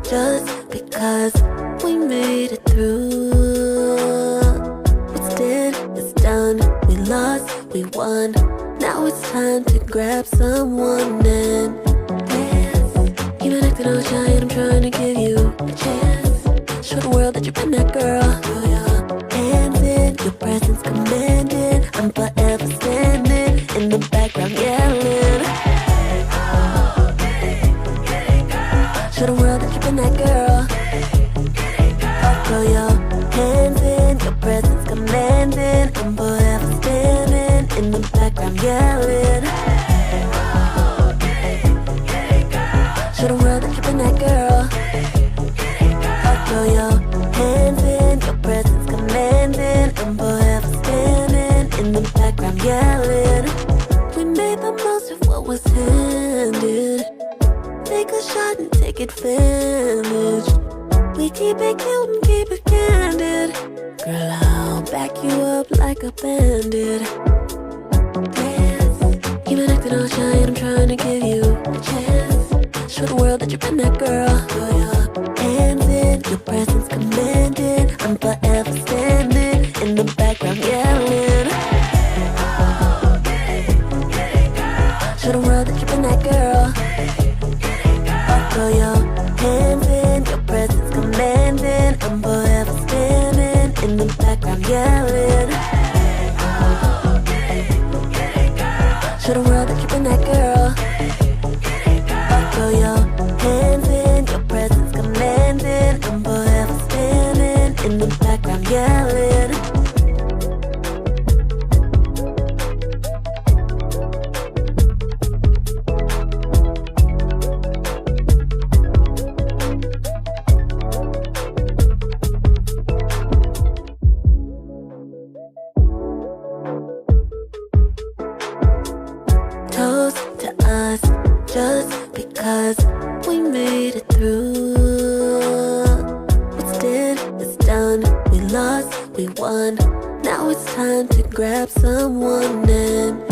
just because we made it through. What's dead is done, we lost, we won. Now it's time to grab someone and dance. You've been acting all shy and I'm trying to give you a chance. Show the world that you've been that girl. Throw your hands in, your presence commanding. I'm forever standing in the background yelling. Show the world that you've been that girl. Throw your hands in, your presence commanding. I'm forever standing in the background yelling. Show the world that you've been that girl. Throw your hands in, your presence commanding. I'm forever standing in the background yelling. We made the most of what was handed. Take a shot and take advantage. We keep it cute and keep it candid. Girl, I'll back you up like a bandit. Dance. You've been acting all shy and I'm trying to give you a chance. Show the world that you've been that girl. Throw your hands in, your presence commanding. I'm forever standing in the background yelling. Show the world that you've been that girl. Throw your hands in, your presence commanding. I'm forever standing in the background yelling. Show the world that you've been that girl. Throw your hands in, your presence commanding. I'm forever standing in the background yelling. Toast to us, just because we made it through. What's dead is done, we lost, we won. Now it's time to grab someone and